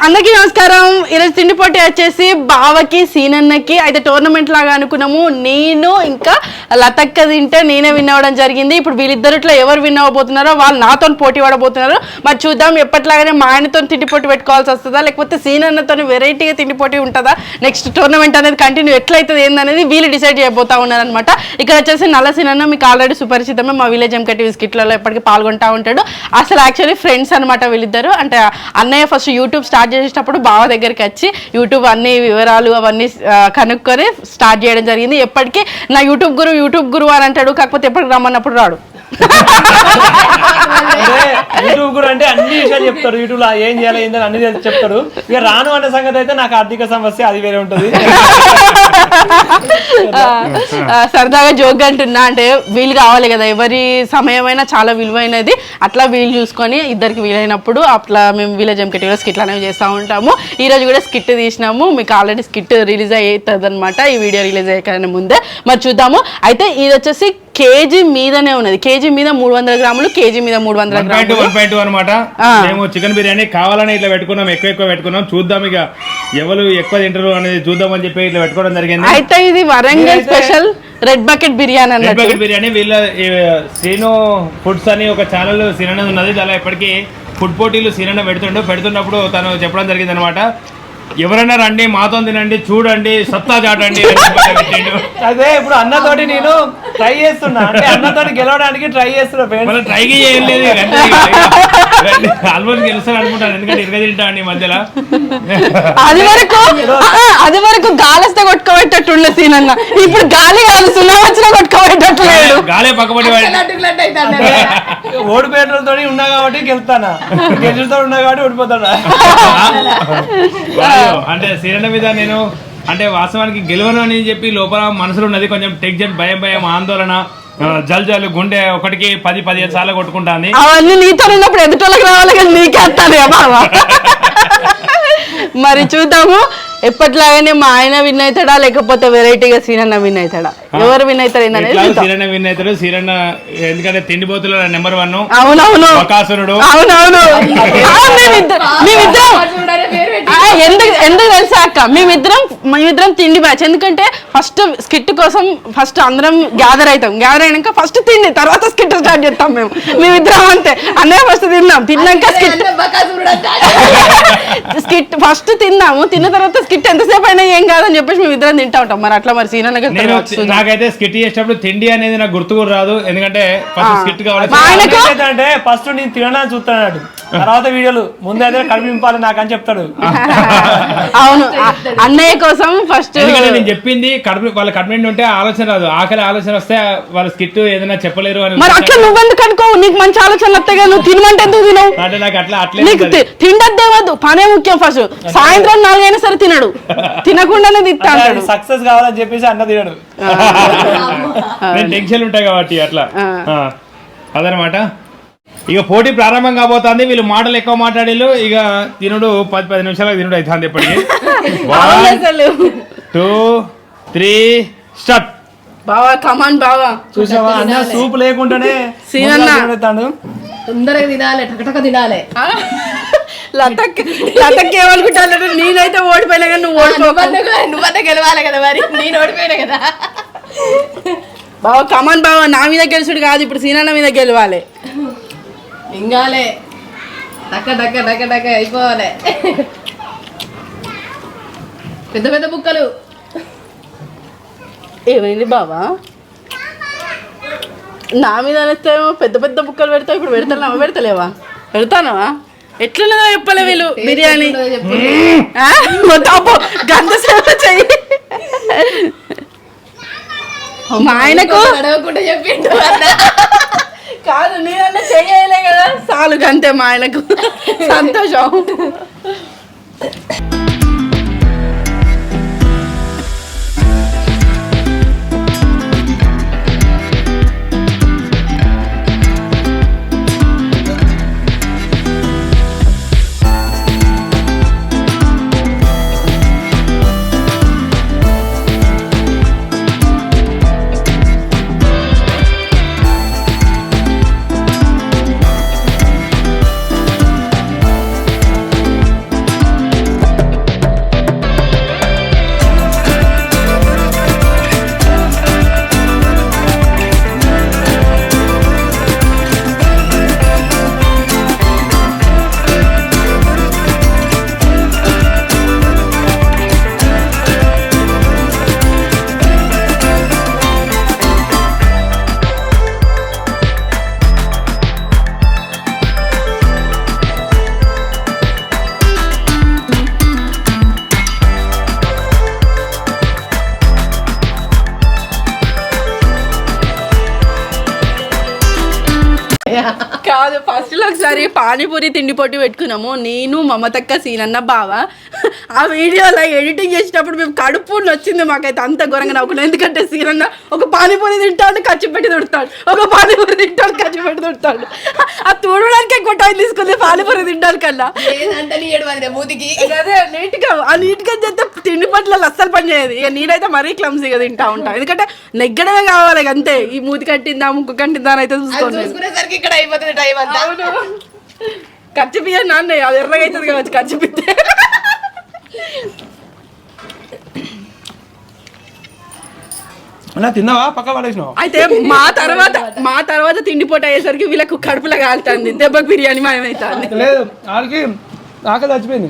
అందరికీ నమస్కారం. ఈరోజు తిండి పోటీ వచ్చేసి బావకి సీనన్నకి అయితే టోర్నమెంట్ లాగా అనుకున్నాము. నేను ఇంకా లతక్క తింటే నేనే విన్ అవ్వడం జరిగింది. ఇప్పుడు వీళ్ళిద్దరిట్లో ఎవరు విన్ అవ్వబోతున్నారో వాళ్ళు నాతో పోటీ పడబోతున్నారు. మరి చూద్దాం, ఎప్పటిలాగానే మా ఆయనతో తిండి పోటీ పెట్టుకోవాల్సి వస్తుందా, లేకపోతే సీనన్నతో వెరైటీగా తిండి పోటీ ఉంటుందా, నెక్స్ట్ టోర్నమెంట్ అనేది కంటిన్యూ ఎట్లయితుంది ఏందనేది వీళ్ళు డిసైడ్ చేయబోతా ఉన్నారనమాట. ఇక్కడ వచ్చేసి నల్ల సీనన్న మీకు ఆల్రెడీ సుపరిచితమే, మా విలేజ్ ఎంకటి స్కిట్లలో ఎప్పటికీ పాల్గొంటా ఉంటాడు. అసలు యాక్చువల్లీ ఫ్రెండ్స్ అనమాట వీళ్ళిద్దరు. అంటే అన్నయ్య ఫస్ట్ యూట్యూబ్ స్టార్ట్ చేసేటప్పుడు బావ దగ్గరికి వచ్చి యూట్యూబ్ అన్ని వివరాలు అవన్నీ కనుక్కొని స్టార్ట్ చేయడం జరిగింది. ఎప్పటికీ నా యూట్యూబ్ గురువు అని అంటాడు, కాకపోతే ఎప్పటికి రమ్మన్నప్పుడు రాడు. యూట్యూబ్ కూడా అంటే అన్ని విషయాలు చెప్తారు. యూట్యూబ్ లో ఏం చేయాలి ఏందని అన్ని చెప్తారు. ఇక రాను అనే సంగతి అయితే నాకు ఆర్థిక సమస్య అది వేరే ఉంటుంది. సరదాగా జోక్ అంటున్నా, అంటే వీలు కావాలి కదా, ఎవరి సమయమైనా చాలా విలువైనది. అట్లా వీలు చూసుకొని ఇద్దరికి వీలైనప్పుడు అట్లా మేము విలేజ్ ఎంకెటీలో స్కిట్లు అనేవి చేస్తూ ఉంటాము. ఈ రోజు కూడా స్కిట్ తీసినాము, మీకు ఆల్రెడీ స్కిట్ రిలీజ్ అవుతుంది అనమాట. ఈ వీడియో రిలీజ్ అయ్యే ముందే మరి చూద్దాము. అయితే ఇది వచ్చేసి కేజీ మీదనే ఉన్నది. కేజీ మీద 300 గ్రాములు, కేజీ మీద 300 గ్రాములు 1.2 అనమాట. మేము చికెన్ బిర్యానీ కావాలని ఇట్లా పెట్టుకున్నాం, ఎక్కువ పెట్టుకున్నాం. చూద్దాం ఇక ఎవరు ఎక్కువ తింటారు అనేది చూద్దాం అని చెప్పి ఇట్లా పెట్టుకోవడం జరిగింది. అయితే ఇది Warangal special red bucket biryani అన్నట్టు. రెడ్ బకెట్ బిర్యానీ వీళ్ళ శ్రీను ఫుడ్స్ అని ఒక ఛానల్ సీనన్న ఉన్నది. అలా ఎప్పటికీ ఫుడ్ పోటీలు సీనన్న పెడుతున్నప్పుడు తను చెప్పడం జరిగింది అనమాట. ఎవరైనా రండి, మాతో తినండి, చూడండి, సత్తా చాటండి. అదే ఇప్పుడు అన్నతోటి నేను ట్రై చేస్తున్నా, అంటే అన్నతోటి గెలవడానికి ట్రై చేస్తున్నా. ట్రైకి చేయలేదు, ఆల్మోస్ట్ గెలుస్తాను అనుకుంటాను. ఎందుకంటే ఇరగ తింటాండి మధ్యలో. అది వరకు గాలిస్తే కొట్టుకోబెట్టేట్టుండే సీనన్న, ఇప్పుడు గాలి కాదు సున్నా వచ్చినా కొట్టుకోబెట్టట్లేదు. గాలే పక్కపడి ఓడిపోయేటతో ఉన్నా కాబట్టి గెలుస్తానా, గెలుతో ఉన్నా కాబట్టి ఓడిపోతాడా. అంటే సీరణ మీద నేను అంటే వాస్తవానికి గెలవను అని చెప్పి లోపల మనసులో ఉన్నది కొంచెం టెన్షన్, భయం, ఆందోళన, జల్ గుండె ఒకటికి 10-15 సార్లు కొట్టుకుంటాను. అవన్నీ నీతో ఉన్నప్పుడు ఎదుటోళ్ళకి రావాలి కానీ నీకే వస్తాను బాబా. మరి చూద్దాము, ఎప్పటిలాగానే మా ఆయన విన్ అవుతాడా లేకపోతే వెరైటీగా సీనన్న విన్ అవుతాడా, ఎవరు విన్ అవుతారు సీరన్న విన్ అవుతాడు. సీరన్న ఎందుకంటే తిండిపోతుల నెంబర్ 1. అవునవును, బకాసురుడు. అవునవును. ఎందుకు తెలుసా అక్క, మేమిద్దరం తిండి బ్యాచ్. ఎందుకంటే ఫస్ట్ స్కిట్ కోసం ఫస్ట్ అందరం గ్యాదర్ అయినాక ఫస్ట్ తిండి, తర్వాత స్కిట్ స్టార్ట్ చేస్తాం. మేమిద్దరం అంతే. అన్నయ్య ఫస్ట్ తిన్నాక స్కిట్ ఫస్ట్ తిన్నాము, తిన్న తర్వాత స్కిట్ ఎంతసేపు అయినా ఏం కాదని చెప్పేసి మేము ఇద్దరం తింటా ఉంటాం. మరి అట్లా మరి సీనన్న నాకైతే స్కిట్ చేసేటప్పుడు తిండి అనేది నాకు గుర్తు కూడా రాదు. ఎందుకంటే ఫస్ట్ స్కిట్ కావాలి అంటే ఫస్ట్ నేను తినడానికి చూస్తాడు, తర్వాత వీడియోలు ముందు అయితే కనిపింపాలి నాకు అని చెప్తాడు. అవును, అన్నయ్య కోసం ఫస్ట్. ఎందుకంటే నేను చెప్పింది వాళ్ళ కడుపు ఉంటే ఆలోచన రాదు, ఆకలి ఆలోచన వస్తే వాళ్ళ స్కిట్ ఏదైనా చెప్పలేరు అని. మరి అట్లా నువ్వెందుకు అనుకో, నీకు మంచి ఆలోచన వస్తాయి కదా, నువ్వు తినమంటే ఎందుకు తినవు? అంటే నాకు అట్లా నీకు తిండద్దేవద్దు, పనే ముఖ్యం. ఫస్ట్ సాయంత్రం 4 అయినా సరే తినడు, తినకుండానే తింటాడు. సక్సెస్ కావాలని చెప్పేసి అన్న తినడు. నేను టెన్షన్ ఉంటాయి కాబట్టి అట్లా అదనమాట. ఇక పోటీ ప్రారంభం కాబోతుంది. వీళ్ళు మాటలు ఎక్కువ మాట్లాడేళ్ళు. ఇక తినుడు 10 నిమిషాలకు తినుడు అవుతుంది. ఎప్పటికీ 1 2 3 స్టార్ట్. బావా కమాన్ బావా. చూసావా అన్న సూప్ లేకుండానే తొందరగా తినాలి, టకటక తినాలి. లతక్ ఏమనుకుంటాను, నేనైతే ఓడిపోయినా కానీ నువ్వు నువ్వన్నా గెలవాలి కదా, మరి నేను ఓడిపోయినా కదా. బావా కమాన్ బావా, నా మీద గెలుచుడు కాదు, ఇప్పుడు సీనన్న మీద గెలవాలి. ఇంగాలే టక టక టక టక అయిపోవాలి. పెద్ద పెద్ద బుక్కలు. ఏమైంది బావా, నా మీద అనేస్తేమో పెద్ద పెద్ద బుక్కలు పెడతావు, ఇప్పుడు పెడతలేవా? పెడతానవా? ఎట్లున్నదో చెప్పలే వీళ్ళు బిర్యానీ గంట సేవ చెయ్యి. మా ఆయనకు అడగకుండా చెప్పిండు కాదు, నేనన్నా చెయ్యలే కదా, చాలు గంతే మా ఆయనకు సంతోషం. కాదు ఫస్ట్ లో ఒకసారి పానీపూరి తిండి పొట్టి పెట్టుకున్నాము నేను మమతక్క సీనన్న బావ. ఆ వీడియోలో ఎడిటింగ్ చేసేటప్పుడు మేము కడుపు వచ్చింది మాకైతే అంత ఘోరంగా నవ్వుకున్నాం. ఎందుకంటే సీనన్న ఒక పానీపూరి తింటాడు ఖర్చు పెట్టి తిడతాడు, ఒక పానీపూరి తింటాడు ఖర్చు పెట్టి తిడతాడు. ఆ తుడడానికి ఎక్కువ టైం తీసుకుంది పానీపూరి తింటాడు కన్నా. మూతికి అదే నీట్గా చేస్తే తిండి పట్ల అస్సలు పని చేయదు. ఇక నేనైతే మరీ క్లమ్సీగా తింటా ఉంటా, ఎందుకంటే నెగ్గడమే కావాలి అంతే. ఈ మూతి కట్టిందా ముక్కు కట్టిందా అని అయితే చూసుకోండి. చూసుకునేసరికి ఇక్కడ అయిపోతుంది టైం అంతా. ఖర్చు పియ్య నాన్న అది ఎర్రగా అవుతుంది కావచ్చు ఖర్చు పిస్తే. తిన్నావా పక్క పడేసినావా? అయితే మా తర్వాత తిండిపోటు అయ్యేసరికి వీళ్ళకు కడుపులో కాలుతుంది, దెబ్బకు బిర్యానీ మాయమవుతుంది. లేదు వాళ్ళకి ఆకలి చచ్చిపోయింది.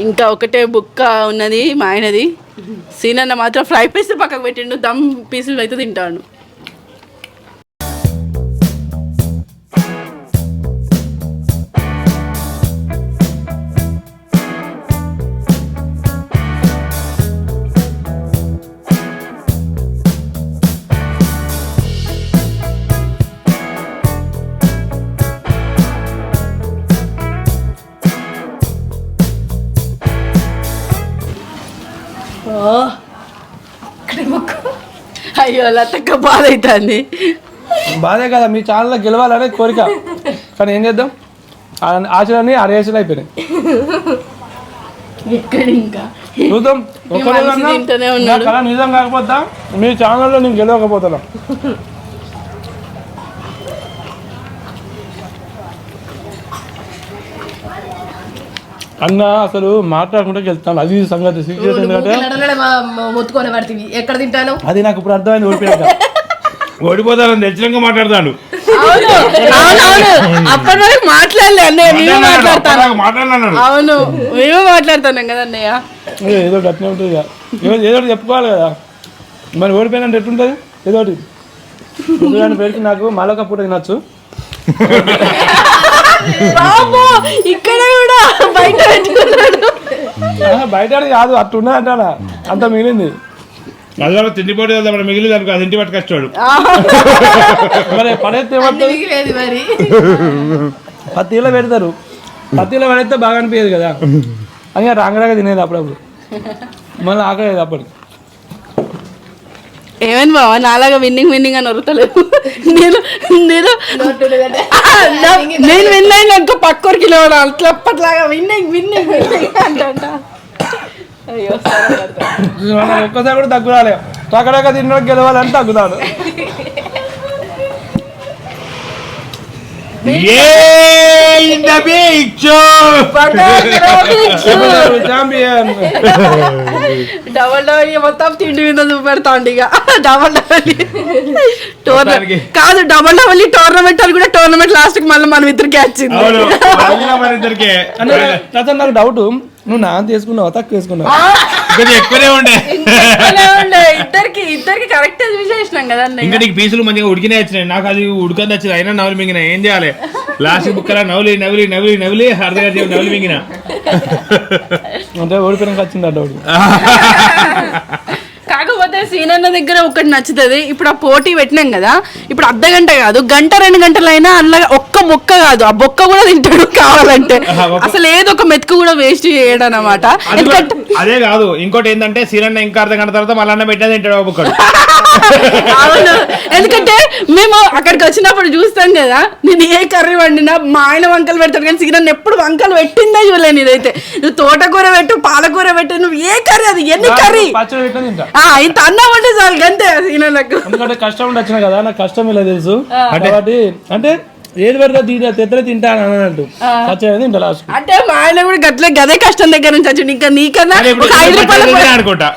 ఇంకా ఒకటే బుక్క ఉన్నది మా ఆయనది. సీనన్న మాత్రం ఫ్రై పీస్ పక్కకు పెట్టిండు, దమ్ పీసులు అయితే తింటాడు. అయ్యో లతక్క బాధ అవుతుంది. బాధే కదా, మీ ఛానల్లో గెలవాలనే కోరిక, కానీ ఏం చేద్దాం ఆశలన్నీ అరేసలు అయిపోయినాయి. ఇక్కడ ఇంకా చూద్దాం తింటూనే ఉన్నాడు. నిజం కాకపోతా మీ ఛానల్లో నేను గెలవకపోతున్నా. అన్న అసలు మాట్లాడకుండా వెళ్తాను, అది సంగతి సీక్రెట్. ఎందుకంటే మొత్తుకొని పడుతుంది ఎక్కడ తింటాను అది నాకు ఇప్పుడు అర్థమైంది. ఓడిపోయాక ఓడిపోతానని తెలిసినాక మాట్లాడతాను. అప్పటి వరకు మాట్లాడలే అన్నయ్య, మేము మాట్లాడతాను. మాట్లాడినాడు. అవును మేము మాట్లాడుతున్నాం కదా అన్నయ్య. ఏదో అట్నే ఉంటుంది కదా, ఏదో ఒకటి చెప్పుకోవాలి కదా. మరి ఓడిపోయినంటే ఎట్లుంటుంది? ఏదో ఒకటి పెడితే నాకు మళ్ళొక పూట తినచ్చు. ఇక్కడ కూడా బయట బయట కాదు అట్టున్నా అంటాడా, అంత మిగిలింది. అదే తిండిపోటీ మిగిలింది అనుకో, అది ఇంటి పట్టుకొచ్చాడు. మరి పడేస్తే లేదు మరి పత్తిలో పెడతారు, పత్తిలో పడేస్తే బాగా అనిపించదు కదా అని రాంగరాగా తినేది అప్పుడప్పుడు, మళ్ళీ ఆకలేదు అప్పటికి. ఏమైంది బావా నాలాగా విన్నింగ్ అని వరుతలేవు. నేను విన్ అయినా ఇంకో పక్కరికి అట్లా అప్పట్లాగా విన్నింగ్ అంట. అయ్యో ఒక్కసారి కూడా తగ్గురాలే, టకటక తిన్న గెలవాలని తగ్గుతాడు. డబల్ మొత్తం తిండి మీద చూపెడతాండి ఇక. డబల్ కాదు డబల్ టోర్నమెంట్ అని కూడా టోర్నమెంట్ లాస్ట్ కి మళ్ళీ మన ఇద్దరికి వచ్చింది. నాకు డౌట్, నువ్వు నాన్న తీసుకున్నావా తక్కువ తీసుకున్నావా? ఎక్కువనే ఉండే ఇద్దరికి కరెక్ట్ చేసినాం కదా. ఇంకా నీకు పీసులు మంచిగా ఉడికినే వచ్చినాయి, నాకు అది ఉడకని వచ్చింది. అయినా నవ్వులు మింగిన ఏం చేయాలి, లాస్ట్ బుక్కలా నవ్వులి అర్ధగా నవ్వులు మింగిన అంటే ఓడిపోయినాక వచ్చింది డౌట్. కాకపోతే సీనన్న దగ్గర ఒకటి నచ్చుతుంది. ఇప్పుడు ఆ పోటీ పెట్టినాం కదా, ఇప్పుడు అర్ధగంట కాదు గంట 2 గంటలైనా అందులో ఒక్క మొక్క కాదు ఆ బొక్క కూడా తింటాడు కావాలంటే. అసలు ఏదో ఒక మెతుకు కూడా వేస్ట్ చేయడం అన్నమాట. అదే కాదు ఇంకోటి ఏంటంటే సీనన్న ఇంకా అర్ధగంట తర్వాత మళ్ళీ అన్న పెట్టే తింటాడు బొక్కడు. అవును, ఎందుకంటే మేము అక్కడికి వచ్చినప్పుడు చూస్తాం కదా, నేను ఏ కర్రీ వండినా మా ఆయన వంకలు పెడతాడు కానీ సీనన్న ఎప్పుడు వంకలు పెట్టిందే చూడలేను. ఇదైతే నువ్వు తోటకూర పెట్టు పాలకూర పెట్టు, నువ్వు ఏ కర్రీ అది ఎన్ని కర్రీ ఇంత అన్నం అంటే చాలు అంతే సీనన్నకు. ఎందుకంటే కష్టం ఉండి వచ్చిన కదా, నాకు కష్టం ఇలా తెలుసు కాబట్టి అంటే ఏది పెడతా తెత్తలే తింటాను అన్నట్టు తింటా లాస్ట్. అంటే మా ఆయన కూడా గట్లే గదే కష్టం దగ్గర నుంచి వచ్చి ఇంకా నీకన్నా ఒక 5 రూపాయలు అనుకుంటా.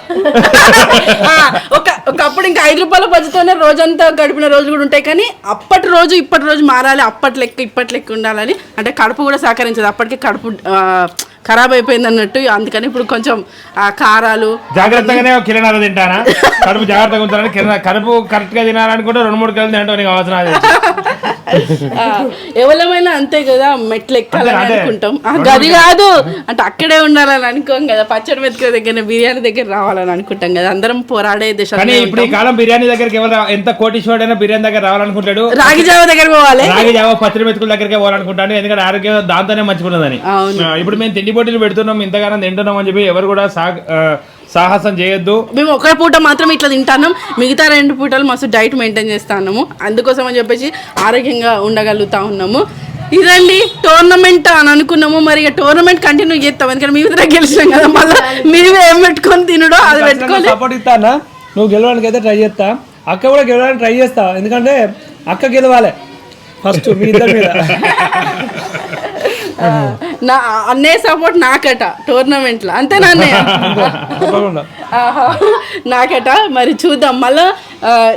ఒకప్పుడు ఇంకా 5 రూపాయల బడ్జెట్తోనే రోజంతా గడిపిన రోజులు కూడా ఉంటాయి. కానీ అప్పటి రోజు ఇప్పటి రోజు మారాలి, అప్పటి లెక్క ఇప్పటి లెక్క ఉండాలని. అంటే కడుపు కూడా సహకరించదు, అప్పటికే కడుపు ఖరాబ్ అయిపోయింది అన్నట్టు. అందుకని ఇప్పుడు కొంచెం కారాలు జాగ్రత్తగానే కిరణాలు తింటానా, కడుపు జాగ్రత్తగా ఉంటానని కడుపు కరెక్ట్ గా తినాలనుకుంటే 2-3 కిలోలు తింటావు, నీకు అవసరం. ఎవరమైనా అంతే కదా, మెట్లు ఎక్కాలని అనుకుంటాం, గది కాదు అంటే అక్కడే ఉండాలని అనుకోం కదా, పచ్చడి మెతుకుల దగ్గర బిర్యానీ దగ్గర రావాలని అనుకుంటాం కదా, అందరం పోరాడే దేశం. కానీ ఇప్పుడు ఈ కాలం బిర్యానీ దగ్గరికి ఎవరు ఎంత కోటీశ్వరుడైనా బిర్యానీ దగ్గర రావాలనుకుంటాడు, రాగి జావ దగ్గర పోవాలి, రాగి జావ పచ్చడి మెతుకుల దగ్గరికి పోవాలనుకుంటాను, ఎందుకంటే ఆరోగ్యం దాంతోనే మంచిగున్నదని. ఇప్పుడు మేము తిండి పోటీలు పెడుతున్నాం, ఇంతగానో తింటున్నాం అని చెప్పి ఎవరు కూడా సాహసం చేయొద్దు. మేము ఒక పూట మాత్రం ఇట్లా తింటాను, మిగతా 2 పూటలు మస్తు డైట్ మెయింటైన్ చేస్తాము, అందుకోసం అని చెప్పేసి ఆరోగ్యంగా ఉండగలుగుతా ఉన్నాము. ఇదండి టోర్నమెంట్ అని అనుకున్నాము, మరి ఇక టోర్నమెంట్ కంటిన్యూ చేస్తాం, ఎందుకంటే మీ దగ్గర గెలిచినాం కదా, మళ్ళీ మీరే ఏం పెట్టుకొని తినడో అది పెట్టుకొని సపోర్ట్ ఇస్తానా. నువ్వు గెలవడానికి అయితే ట్రై చేస్తా, అక్క కూడా గెలవడానికి ట్రై చేస్తా, ఎందుకంటే అక్క గెలవాలి ఫస్ట్ మీ ఇద్దరి మీద. నా అన్నయ్య సపోర్ట్ నాకట టోర్నమెంట్ లో, అంతే నా అన్నయ్య నాకట. మరి చూద్దాం మళ్ళా,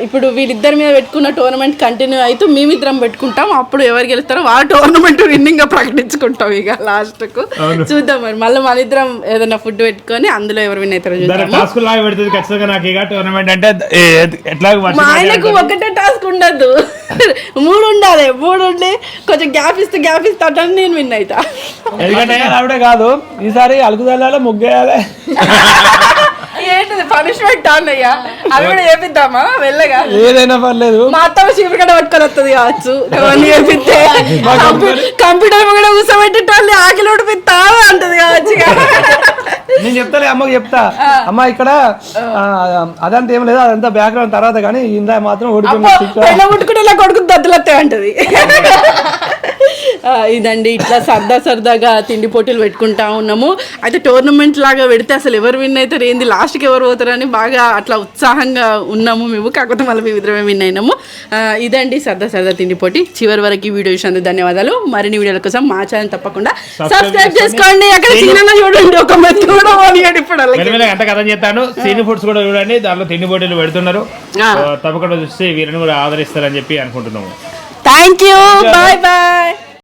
ఇప్పుడు వీళ్ళిద్దరి మీద పెట్టుకున్న టోర్నమెంట్ కంటిన్యూ అయితే మేమిద్దరం పెట్టుకుంటాం, అప్పుడు ఎవరు గెలుస్తారో వాళ్ళ టోర్నమెంట్ విన్నింగ్ గా ప్రకటించుకుంటాం ఇక లాస్ట్ కు. చూద్దాం మరి మళ్ళీ మన ఇద్దరం ఏదైనా ఫుడ్ పెట్టుకొని అందులో ఎవరు విన్ అవుతారో చూద్దాం. మా ఆయనకు ఒకటే టాస్క్ ఉండద్దు, 3 ఉండాలి, 3 ఉండి కొంచెం గ్యాప్ ఇస్తే అంటే నేను విన్ అవుతా. ఎందుకంటే ఆవిడే కాదు, ఈసారి అలుకుదల్లాలి, ముగ్గేయాలి. ఏంటిది పనిష్మెంట్ అన్నయ్య, అది కూడా చేపిద్దామా వెళ్ళగా? ఏదైనా పర్లేదు, మా అత్త చీపురు కూడా పట్టుకొని వస్తుంది కావచ్చు, అవన్నీ చేపిస్తే కంప్యూటర్ కూడా కూర్చోబెట్టి ఆకిలి ఉడిపిస్తా అంటది కావచ్చు. నేను చెప్తాలే అమ్మకి చెప్తా, అమ్మ ఇక్కడ అదంతా ఏం లేదు, అదంతా బ్యాక్గ్రౌండ్ తర్వాత, కానీ ఇందా మాత్రం ఉట్టుకుంటే కొడుకు దద్దులత్తే అంటది. ఇదండి ఇట్లా సరదాగా తిండి పోటీలు పెట్టుకుంటా ఉన్నాము. అయితే టోర్నమెంట్ లాగా పెడితే అసలు ఎవరు విన్ అవుతారు ఏంది, లాస్ట్కి ఎవరు పోతారని బాగా అట్లా ఉత్సాహంగా ఉన్నాము మేము, కాకపోతే మళ్ళీ మేము ఇద్దరమే విన్ అయినాము. ఇదండి సరదా తిండి పోటీ. చివరి వరకు ఈ వీడియో చూసినందుకు ధన్యవాదాలు. మరిన్ని వీడియోల కోసం మా ఛానల్ తప్పకుండా సబ్స్క్రైబ్ చేసుకోండి. అక్కడ చిన్న చూడండి, ఒక మెత్త కూడా పోనీయండి. ఇప్పుడు ఎంత కథ చేస్తాను, సీని ఫుడ్స్ కూడా చూడండి, దాంట్లో తిండి పోటీలు పెడుతున్నారు, తప్పకుండా చూస్తే వీళ్ళని కూడా ఆదరిస్తారని చెప్పి అనుకుంటున్నాము. Thank you, bye bye.